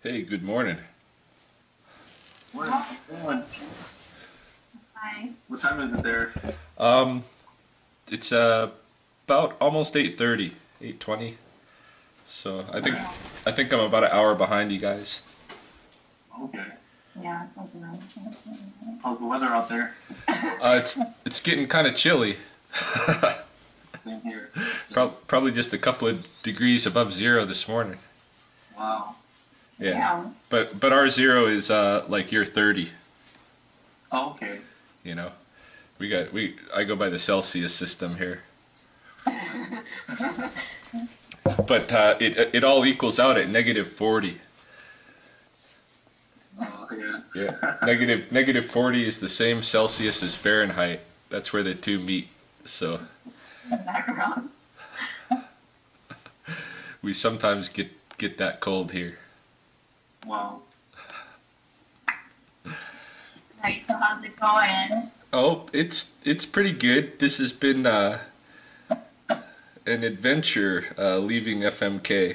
Hey, good morning. What? Hi. What time is it there? Um, it's about almost 8:30, 8:20. So I think I'm about an hour behind you guys. Okay. Yeah, it's like around. How's the weather out there? It's getting kind of chilly. Same here. Probably just a couple of degrees above zero this morning. Wow. Yeah. Yeah. But our zero is like your 30. Oh, okay. You know, I go by the Celsius system here. But it all equals out at -40. Oh, yeah. Yeah. Negative 40 is the same Celsius as Fahrenheit. That's where the two meet. So Background. we sometimes get that cold here. Wow. Right, so how's it going? Oh, it's pretty good. This has been an adventure leaving FMK.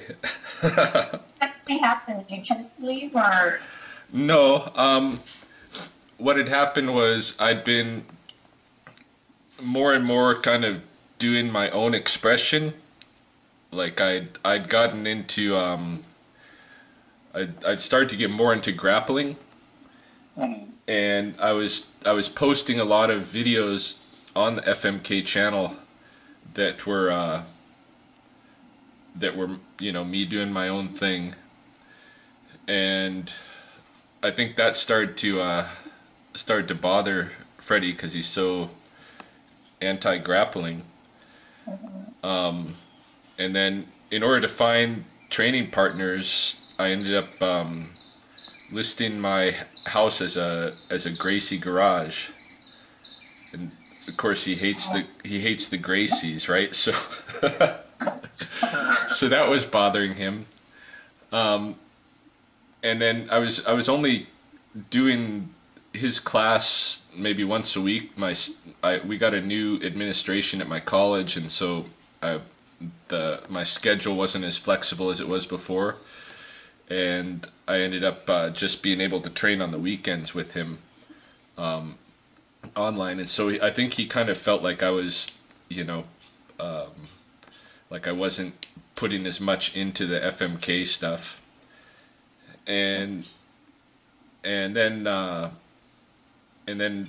What actually happened? Did you choose to leave or? No, what had happened was I'd been more and more kind of doing my own expression. Like I'd gotten into I'd started to get more into grappling, and I was posting a lot of videos on the FMK channel that were me doing my own thing, and I think that started to bother Freddie because he's so anti-grappling. And then in order to find training partners, I ended up listing my house as a Gracie garage, and of course he hates the Gracies, right? So so that was bothering him. And then I was only doing his class maybe once a week. We got a new administration at my college, and so my schedule wasn't as flexible as it was before, and I ended up just being able to train on the weekends with him online. And so I think he kind of felt like I was, like I wasn't putting as much into the FMK stuff. And then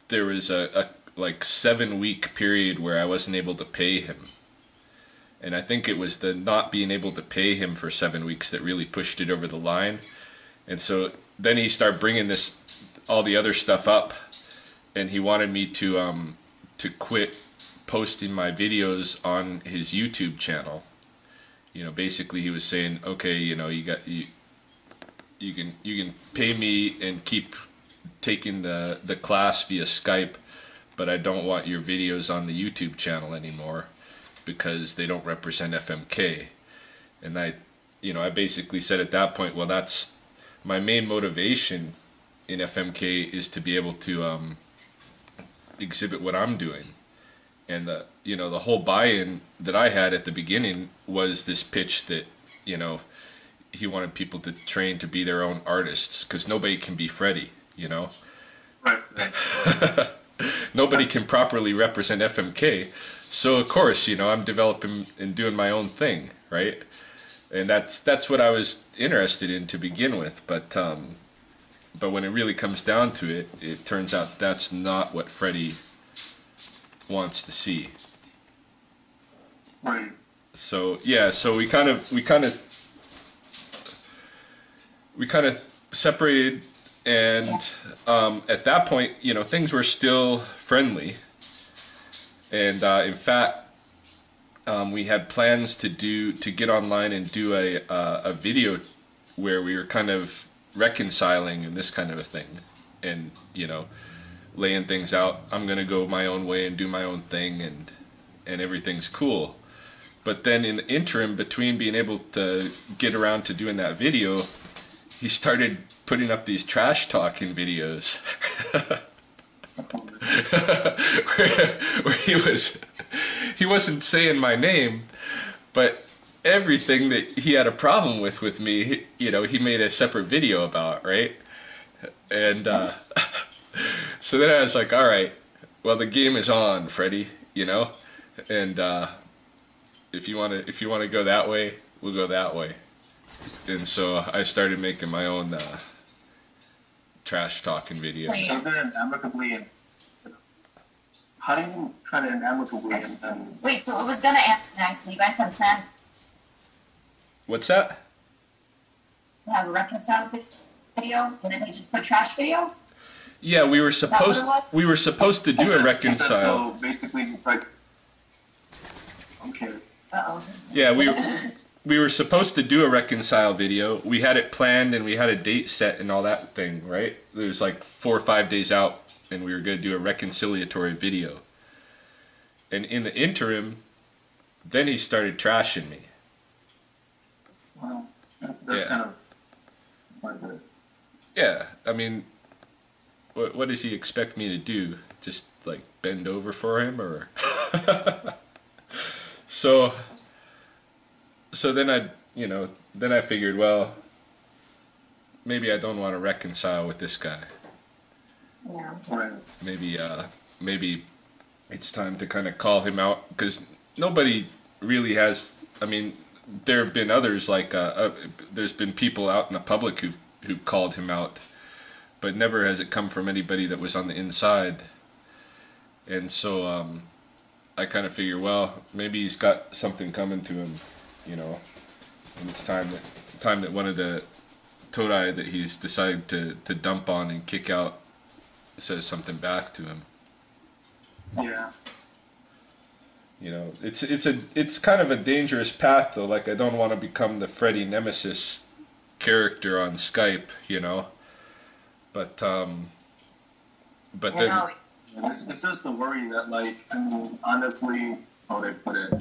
there was a like 7-week period where I wasn't able to pay him, and I think it was the not being able to pay him for 7 weeks that really pushed it over the line. And so then he started bringing all the other stuff up, and he wanted me to quit posting my videos on his YouTube channel. Basically he was saying, okay, you can pay me and keep taking the class via Skype, but I don't want your videos on the YouTube channel anymore because they don't represent FMK. And I basically said at that point, well, that's my main motivation in FMK, is to be able to exhibit what I'm doing. And the whole buy-in that I had at the beginning was this pitch that he wanted people to train to be their own artists, because nobody can be Freddie, Right. Nobody can properly represent FMK. So of course, I'm developing and doing my own thing, right? And that's what I was interested in to begin with. But when it really comes down to it, it turns out that's not what Freddie wants to see. Right. So yeah, so we kind of separated, and at that point, things were still friendly, and in fact, we had plans to get online and do a video where we were kind of reconciling and this kind of a thing, and laying things out. I'm gonna go my own way and do my own thing, and everything's cool. But then in the interim between being able to get around to doing that video, he started putting up these trash talking videos where he wasn't saying my name, but everything that he had a problem with me, he made a separate video about, right? And so then I was like, all right, well, the game is on, Freddie, and if you want to go that way, we'll go that way. And so I started making my own trash talking videos. So then amicably, and how do you try to amicably and Wait, so it was gonna end nicely. You guys had a plan What's that? to have a reconciled video, and then he just put trash videos? Yeah, we were that what it supposed was? we were supposed to do a reconcile. So basically, you tried. Okay. Uh-oh. Yeah, we were supposed to do a reconcile video. We had it planned and we had a date set and all that thing, right? It was like 4 or 5 days out, and we were going to do a reconciliatory video. And in the interim, then he started trashing me. Well, that's Yeah. kind of. It's not good. Yeah, I mean, what does he expect me to do? Just like bend over for him, or? So then I figured, well, maybe I don't want to reconcile with this guy. Yeah. Right. Maybe it's time to kind of call him out, because nobody really has. I mean, there have been others, like there's been people out in the public who've called him out, but never has it come from anybody that was on the inside. And so I kind of figure, well, maybe he's got something coming to him, and it's time that one of the Todai that he's decided to dump on and kick out says something back to him. Yeah. It's kind of a dangerous path, though. Like, I don't want to become the Freddy Nemesis character on Skype, but then No, It's just a worry that, like, I mean, honestly, how would I put it?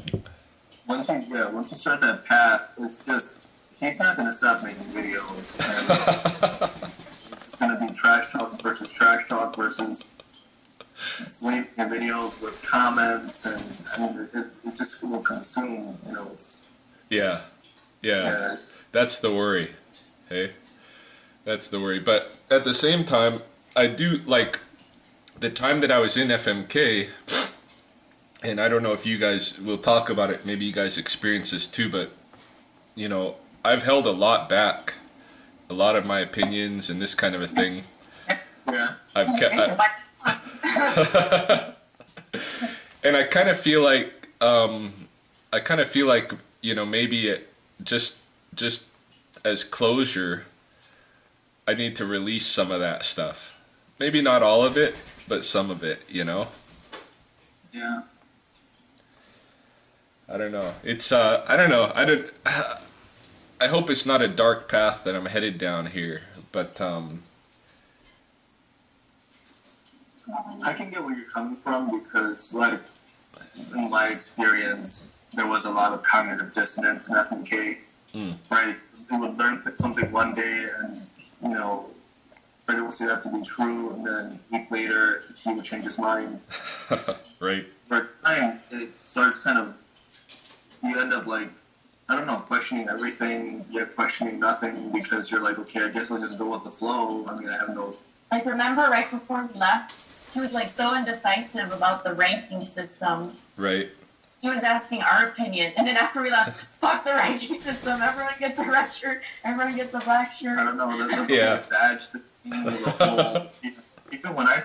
Once you start that path, it's just he's not gonna stop making videos, and it's just gonna be trash talk versus sleeping videos with comments, and I mean, it just will consume. It's yeah, that's the worry. Hey, that's the worry. But at the same time, I do like the time that I was in FMK, and I don't know if you guys will talk about it. Maybe you guys experience this too, but I've held a lot back, a lot of my opinions and this kind of a thing. yeah, I've kept, and I kind of feel like, maybe just as closure, I need to release some of that stuff. Maybe not all of it, but some of it, yeah. I don't know. It's I don't know. I hope it's not a dark path that I'm headed down here, but I can get where you're coming from, because, like, in my experience, there was a lot of cognitive dissonance in FMK. Right? They would learn something one day, and Freddie would say that to be true, and then a week later he would change his mind. right. Over time, it starts kind of, you end up, like, I don't know, questioning everything, yet questioning nothing, because you're like, okay, I guess I'll just go with the flow. I mean, I have no. like, remember right before we left, he was like so indecisive about the ranking system. Right. He was asking our opinion, and then after we left, fuck the ranking system. Everyone gets a red shirt. Everyone gets a black shirt. I don't know. There's a Yeah. badge thing. The whole, even when I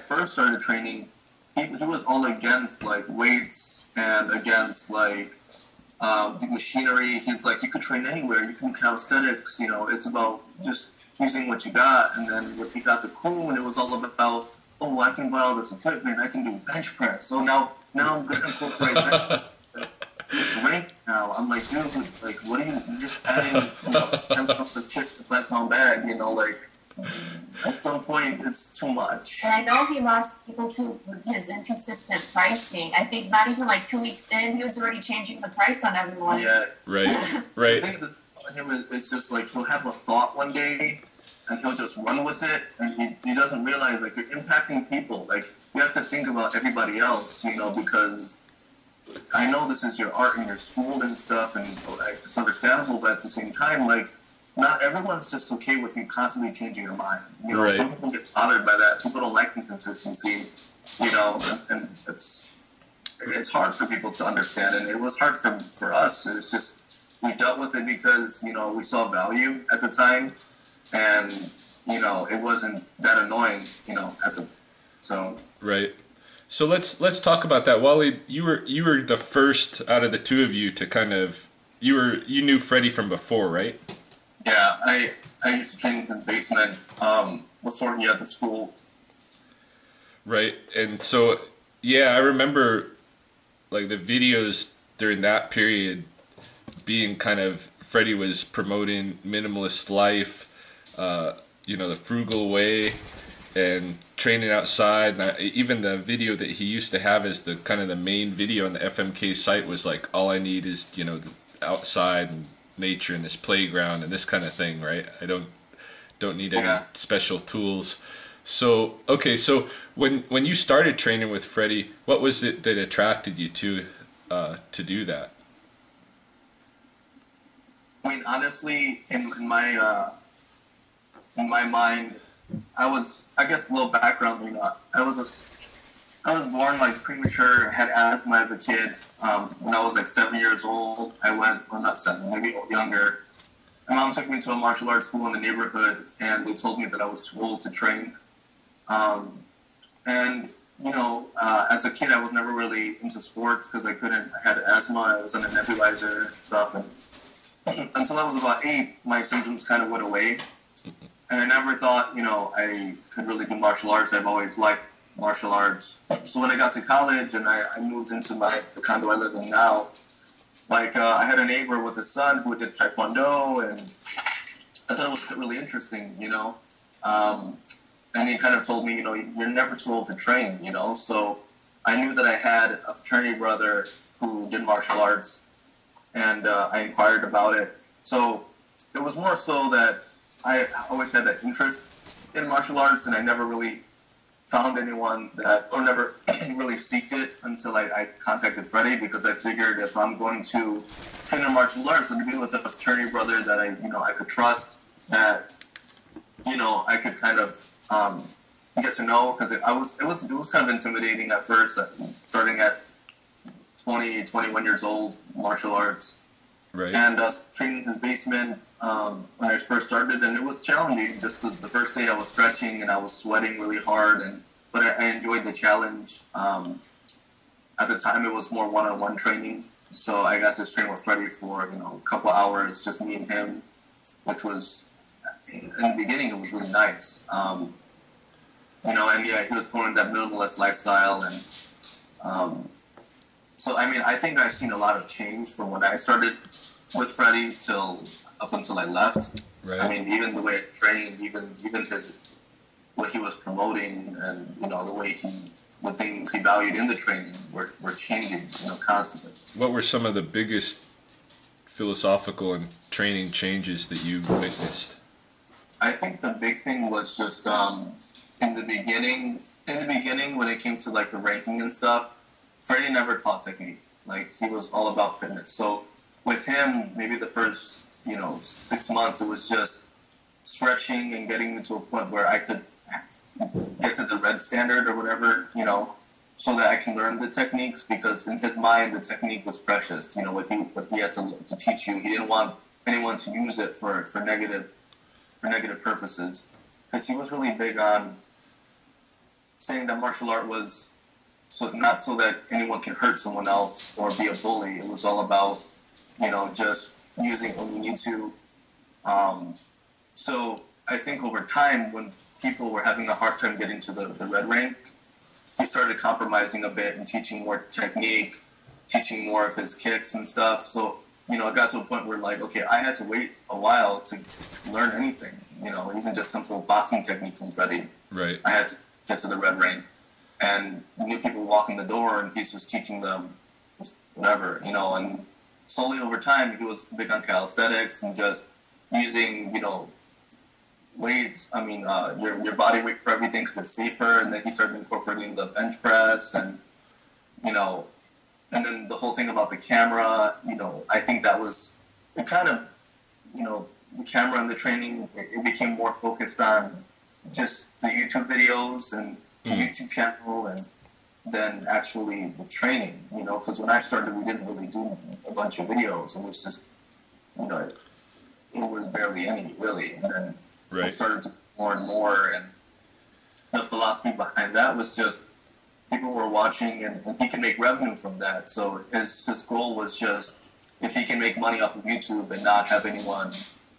first started training, he was all against, like, weights and against, like, the machinery. He's like, you could train anywhere. You can do calisthenics. It's about just using what you got. And then when he got the Kuhn, it was all about, oh, I can buy all this equipment. I can do bench press. So now I'm going to incorporate bench press with rank now. I'm like, dude, like, what are you just adding 10 pounds of shit in a 5-pound bag, like, at some point it's too much. And I know he lost people too with his inconsistent pricing. I think not even like 2 weeks in, he was already changing the price on everyone. Yeah. Right. I Right. think that him is just like, he'll have a thought one day and he'll just run with it, and he doesn't realize, like, you're impacting people. Like, you have to think about everybody else, because I know this is your art and you're schooled and stuff, and it's understandable, but at the same time, like, not everyone's just okay with you constantly changing your mind. You know, Right. some people get bothered by that. People don't like inconsistency, you know, and it's hard for people to understand, and it was hard for us. It's just, we dealt with it because, you know, we saw value at the time, and, you know, it wasn't that annoying, you know, so. Right. So let's talk about that. Wally, you were the first out of the two of you to kind of, you knew Freddie from before, right? Yeah, I used to train in his basement before he had the school. Right. And so, yeah, I remember like the videos during that period being kind of, Freddie was promoting minimalist life, you know, the frugal way, and training outside. And even the video that he used to have as the kind of the main video on the FMK site was like, all I need is, you know, the outside and nature and this playground and this kind of thing, right? I don't need any special tools. So okay, so when you started training with Freddie, what was it that attracted you to do that? I mean, honestly, in my mind, I guess a little background, you know, I was born like premature, had asthma as a kid. When I was like 7 years old, I went, well, not 7, maybe younger. My mom took me to a martial arts school in the neighborhood, and they told me that I was too old to train. And, you know, as a kid, I was never really into sports because I had asthma, I was on a nebulizer and stuff. And until I was about 8, my symptoms kind of went away. And I never thought, you know, I could really do martial arts. I've always liked martial arts. So when I got to college and I moved into the condo I live in now, like I had a neighbor with a son who did Taekwondo, and I thought it was really interesting, you know. And he kind of told me, you know, you're never too old to train, you know. So I knew that I had a fraternity brother who did martial arts, and I inquired about it. So it was more so that I always had that interest in martial arts, and I never really found anyone or never really seeked it until I contacted Freddie, because I figured if I'm going to train in martial arts, I'd be with a fraternity brother that I could trust, that, you know, I could kind of get to know, because it was kind of intimidating at first, starting at 20, 21 years old, martial arts. Right. And training in his basement when I first started, and it was challenging. Just the first day I was stretching and I was sweating really hard, but I enjoyed the challenge. At the time, it was more one-on-one training, so I got to train with Freddie for, you know, a couple hours, just me and him, which was, in the beginning, it was really nice. You know, and yeah, he was promoting that minimalist lifestyle, and so I mean, I think I've seen a lot of change from when I started with Freddie up until I left. Right. I mean, even the way I trained, even what he was promoting, and, you know, the things he valued in the training were changing, you know, constantly. What were some of the biggest philosophical and training changes that you witnessed? I think the big thing was just in the beginning when it came to like the ranking and stuff, Freddie never taught technique. Like, he was all about fitness. So with him, maybe the first, you know, 6 months, it was just stretching and getting me to a point where I could get to the red standard or whatever, you know, so that I can learn the techniques, because in his mind, the technique was precious. You know, what he had to teach you. He didn't want anyone to use it for negative purposes, because he was really big on saying that martial art was not so that anyone can hurt someone else or be a bully. It was all about, you know, just using when you need to. So I think over time, when people were having a hard time getting to the red rank, he started compromising a bit and teaching more technique, teaching more of his kicks and stuff. So, you know, it got to a point where, like, okay, I had to wait a while to learn anything, you know, even just simple boxing technique from Freddie. Right. I had to get to the red rank. And new people walking the door, and he's just teaching them whatever, you know. And slowly over time, he was big on calisthenics and just using, you know, weights. I mean, your body weight for everything, because it's safer. And then he started incorporating the bench press, and, you know, and then the whole thing about the camera, I think that was it kind of, the camera and the training, it became more focused on just the YouTube videos and the YouTube channel and then actually the training, because when I started, we didn't really do a bunch of videos. It was just, it was barely any, really. And then I started to do more and more, and the philosophy behind that was just people were watching and he can make revenue from that. So his goal was just, if he can make money off of YouTube and not have anyone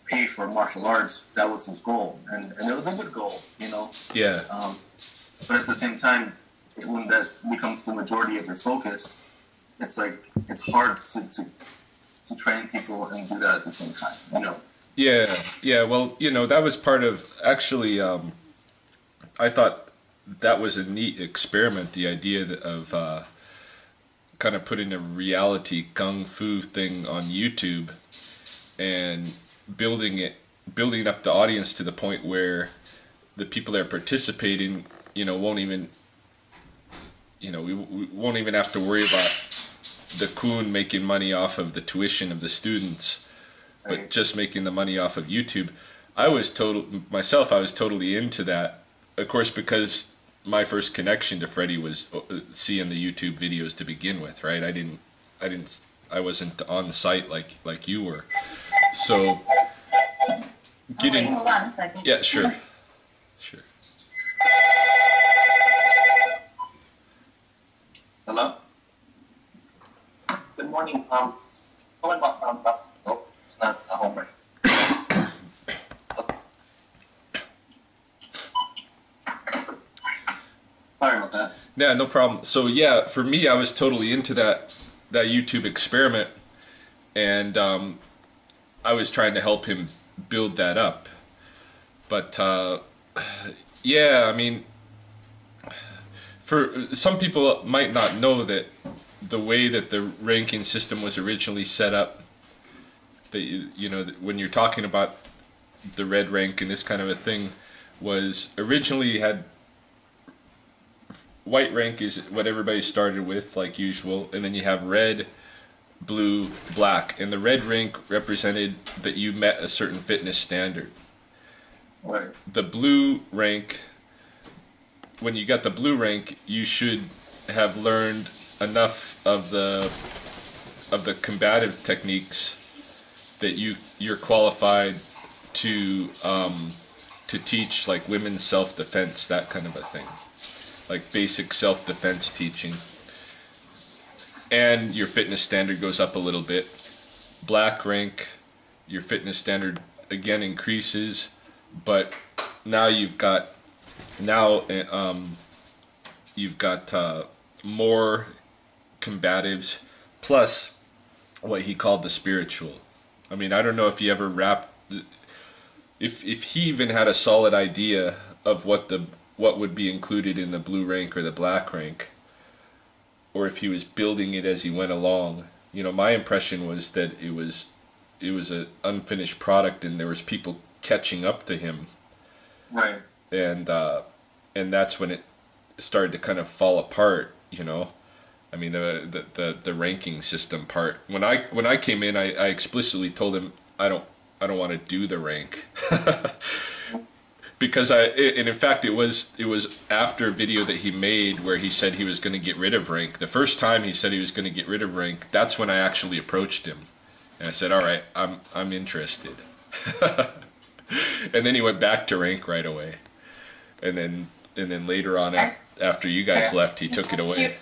pay for martial arts, that was his goal. And it was a good goal, Yeah. But at the same time, when that becomes the majority of your focus, it's like, it's hard to train people and do that at the same time, Yeah. Well, that was part of, actually, I thought that was a neat experiment, the idea of kind of putting a reality kung fu thing on YouTube and building up the audience to the point where the people that are participating, won't even, we won't even have to worry about the kun making money off of the tuition of the students, but just making the money off of YouTube. I was totally into that, of course, because my first connection to Freddie was seeing the YouTube videos to begin with, right? I wasn't on the site like you were. So hold on a second. Yeah, sure. Hello? Good morning. Calling about so it's not a home right. Sorry about that. Yeah, no problem. So yeah, for me, I was totally into that YouTube experiment, and I was trying to help him build that up. But yeah, I mean, for some people might not know that the way that the ranking system was originally set up, that when you're talking about the red rank and this kind of a thing, was originally had white rank is what everybody started with, like usual, and then you have red, blue, black, and the red rank represented that you met a certain fitness standard. Right. The blue rank, when you got the blue rank, you should have learned enough of the combative techniques that you're qualified to teach, like women's self-defense, that kind of a thing, like basic self-defense teaching. And your fitness standard goes up a little bit. Black rank, your fitness standard again increases, but now you've got more combatives, plus what he called the spiritual. I mean, I don't know if he ever if he even had a solid idea of what would be included in the blue rank or the black rank, or if he was building it as he went along. My impression was that it was an unfinished product, and there was people catching up to him. Right. And that's when it started to kind of fall apart. I mean, the ranking system part. When I came in, I explicitly told him I don't want to do the rank. Because and in fact it was after a video that he made where he said he was going to get rid of rank. The first time he said he was going to get rid of rank, that's when I actually approached him, and I said, all right, I'm interested. And then he went back to rank right away, and then later on after you guys left, he took it away.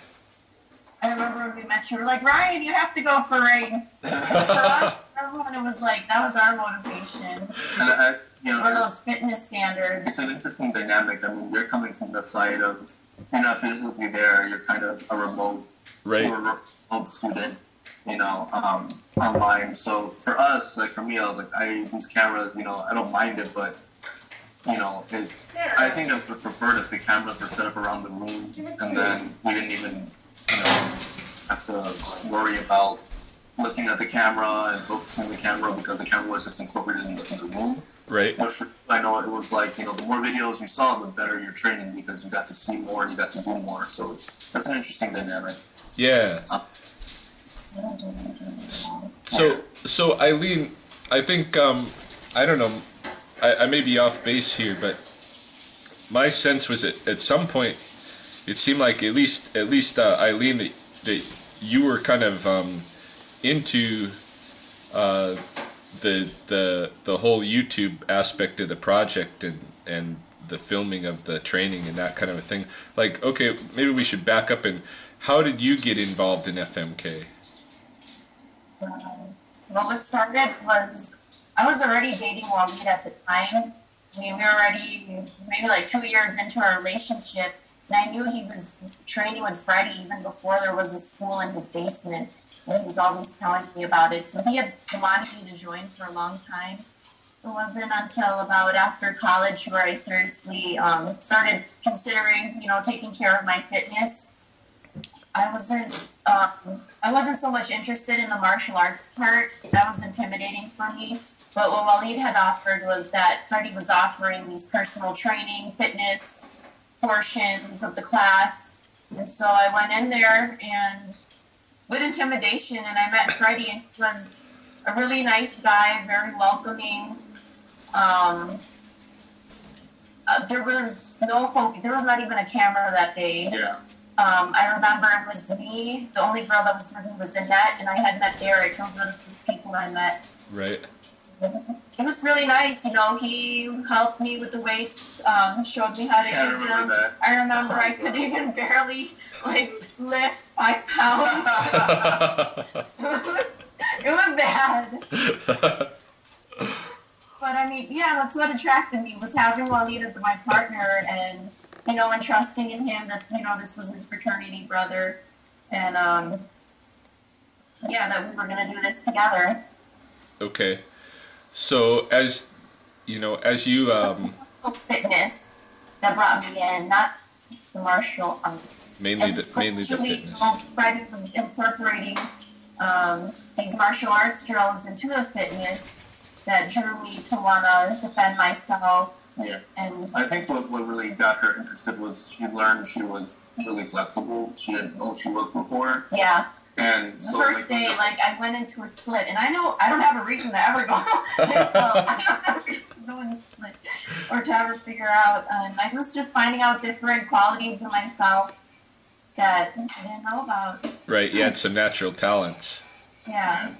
I remember when we met, you were like, Ryan, you have to go for rank. Because for us, everyone, it was like, that was our motivation. And or those fitness standards. It's an interesting dynamic. I mean, you're coming from the side of, you're not physically there, you're kind of a remote, right. Or a remote student, online. So for us, like for me, I was like, these cameras, I don't mind it, but, I think I would prefer if the cameras were set up around the room, and then we didn't even, have to worry about looking at the camera and focusing on the camera because the camera was just incorporated in the room. Right. But I know it was like, the more videos you saw, the better your training because you got to see more and you got to do more. So that's an interesting dynamic. Yeah. So Eileen, I think I don't know, I may be off base here, but my sense was at some point it seemed like at least Eileen, that you were kind of into the whole YouTube aspect of the project and the filming of the training and that kind of a thing. Like, okay, maybe we should back up, and how did you get involved in FMK? Well, what started was I was already dating Waleed at the time. I mean, we were already maybe like 2 years into our relationship, and I knew he was training with Freddie even before there was a school in his basement. And he was always telling me about it. So he had wanted me to join for a long time. It wasn't until about after college where I seriously started considering, taking care of my fitness. I wasn't so much interested in the martial arts part. That was intimidating for me. But what Waleed had offered was that Freddie was offering these personal training, fitness portions of the class. And so I went in there and with intimidation, and I met Freddie, and he was a really nice guy, very welcoming. There was no focus. There was not even a camera that day. Yeah. I remember it was me. The only girl that was with me was Annette, and I had met Derek. Those were the first people I met. Right. It was really nice. He helped me with the weights. He showed me how to use them. I remember I could even barely lift 5 pounds. It was bad. But I mean, yeah, that's what attracted me, was having Waleed as my partner, and and trusting in him that this was his fraternity brother, and that we were gonna do this together. Okay. So as you fitness that brought me in, not the martial arts. Mainly the fitness. Freddie was incorporating these martial arts drills into the fitness that drew me to want to defend myself. Yeah. And I think what really got her interested was she learned she was really flexible. She didn't know she was before. Yeah. And the first day, I went into a split, and I know I don't have a reason to ever go, or to ever figure out. And I was just finding out different qualities in myself that I didn't know about. Right. You had some natural talents. Yeah.